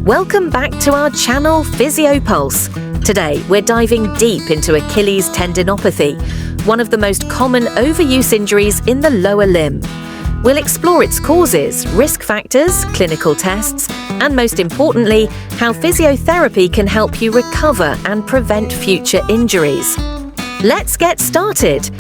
Welcome back to our channel PhysioPulse. Today we're diving deep into Achilles tendinopathy, one of the most common overuse injuries in the lower limb. We'll explore its causes, risk factors, clinical tests, and most importantly, how physiotherapy can help you recover and prevent future injuries. Let's get started.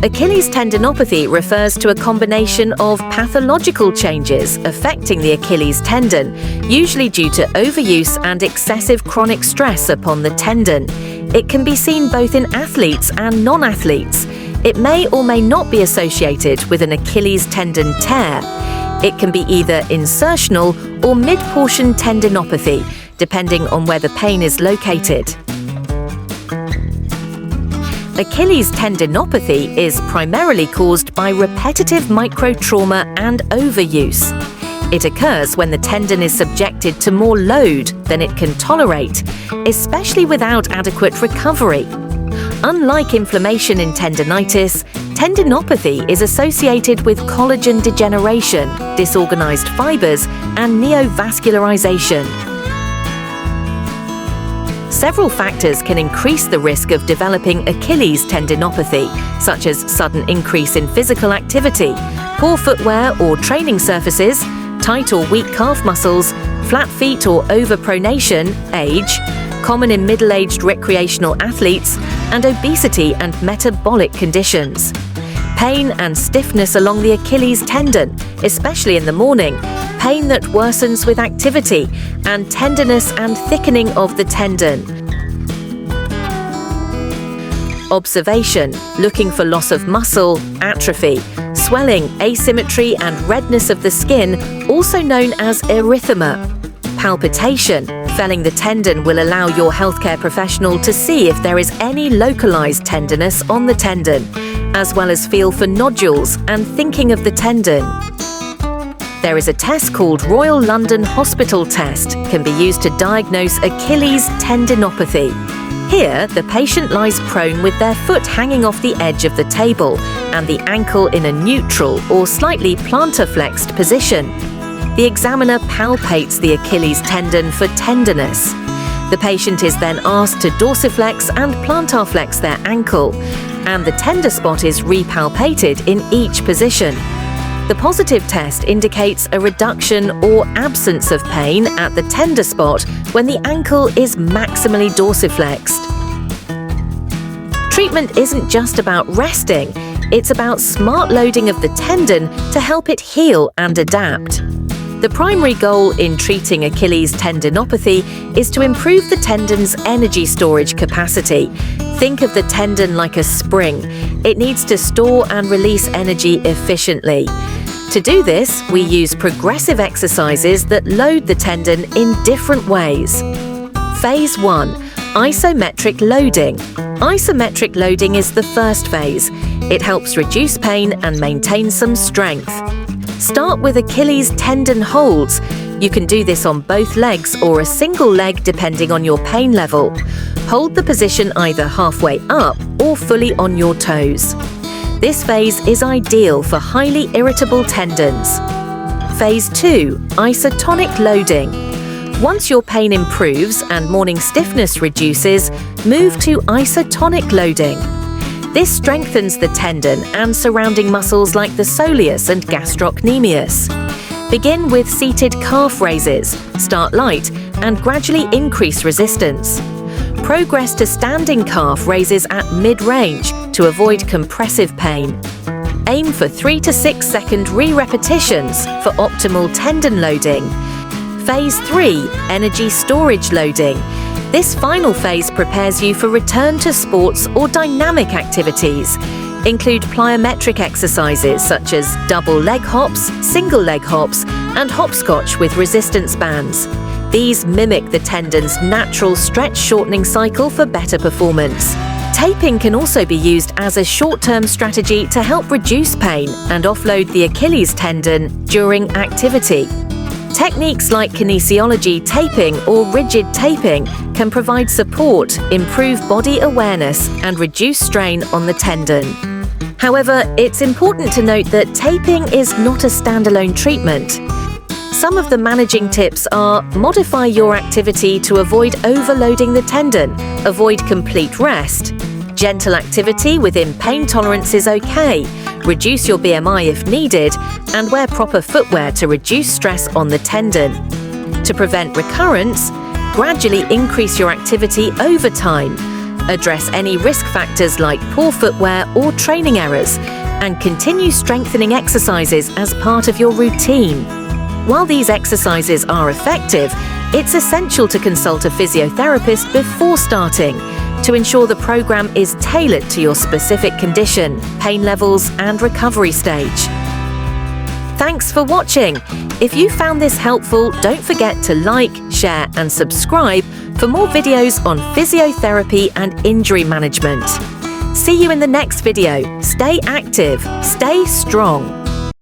Achilles tendinopathy refers to a combination of pathological changes affecting the Achilles tendon, usually due to overuse and excessive chronic stress upon the tendon. It can be seen both in athletes and non-athletes. It may or may not be associated with an Achilles tendon tear. It can be either insertional or mid-portion tendinopathy, depending on where the pain is located. Achilles tendinopathy is primarily caused by repetitive microtrauma and overuse. It occurs when the tendon is subjected to more load than it can tolerate, especially without adequate recovery. Unlike inflammation in tendinitis, tendinopathy is associated with collagen degeneration, disorganized fibers, and neovascularization. Several factors can increase the risk of developing Achilles tendinopathy, such as sudden increase in physical activity, poor footwear or training surfaces, tight or weak calf muscles, flat feet or overpronation, age, common in middle-aged recreational athletes, and obesity and metabolic conditions. Pain and stiffness along the Achilles tendon, especially in the morning, pain that worsens with activity, and tenderness and thickening of the tendon. Observation: looking for loss of muscle, atrophy, swelling, asymmetry, and redness of the skin, also known as erythema. Palpitation: felling the tendon will allow your healthcare professional to see if there is any localized tenderness on the tendon, as well as feel for nodules and thinking of the tendon. There is a test called Royal London Hospital test, can be used to diagnose Achilles tendinopathy. Here, the patient lies prone with their foot hanging off the edge of the table and the ankle in a neutral or slightly plantar flexed position. The examiner palpates the Achilles tendon for tenderness. The patient is then asked to dorsiflex and plantar flex their ankle, and the tender spot is repalpated in each position. The positive test indicates a reduction or absence of pain at the tender spot when the ankle is maximally dorsiflexed. Treatment isn't just about resting, it's about smart loading of the tendon to help it heal and adapt. The primary goal in treating Achilles tendinopathy is to improve the tendon's energy storage capacity. Think of the tendon like a spring. It needs to store and release energy efficiently. To do this, we use progressive exercises that load the tendon in different ways. Phase 1. Isometric loading. Isometric loading is the first phase. It helps reduce pain and maintain some strength. Start with Achilles tendon holds. You can do this on both legs or a single leg depending on your pain level. Hold the position either halfway up or fully on your toes. This phase is ideal for highly irritable tendons. Phase 2. Isotonic loading. Once your pain improves and morning stiffness reduces, move to isotonic loading. This strengthens the tendon and surrounding muscles like the soleus and gastrocnemius. Begin with seated calf raises, start light, and gradually increase resistance. Progress to standing calf raises at mid-range to avoid compressive pain. Aim for 3 to 6 second re-repetitions for optimal tendon loading. Phase 3. Energy storage loading. This final phase prepares you for return to sports or dynamic activities. Include plyometric exercises such as double leg hops, single leg hops, and hopscotch with resistance bands. These mimic the tendon's natural stretch shortening cycle for better performance. Taping can also be used as a short-term strategy to help reduce pain and offload the Achilles tendon during activity. Techniques like kinesiology taping or rigid taping can provide support, improve body awareness, and reduce strain on the tendon. However, it's important to note that taping is not a standalone treatment. Some of the managing tips are: modify your activity to avoid overloading the tendon, avoid complete rest. Gentle activity within pain tolerance is okay. Reduce your BMI if needed, and wear proper footwear to reduce stress on the tendon. To prevent recurrence, gradually increase your activity over time. Address any risk factors like poor footwear or training errors, and continue strengthening exercises as part of your routine. While these exercises are effective, it's essential to consult a physiotherapist before starting to ensure the program is tailored to your specific condition, pain levels, and recovery stage. Thanks for watching. If you found this helpful, don't forget to like, share, and subscribe for more videos on physiotherapy and injury management. See you in the next video. Stay active, stay strong.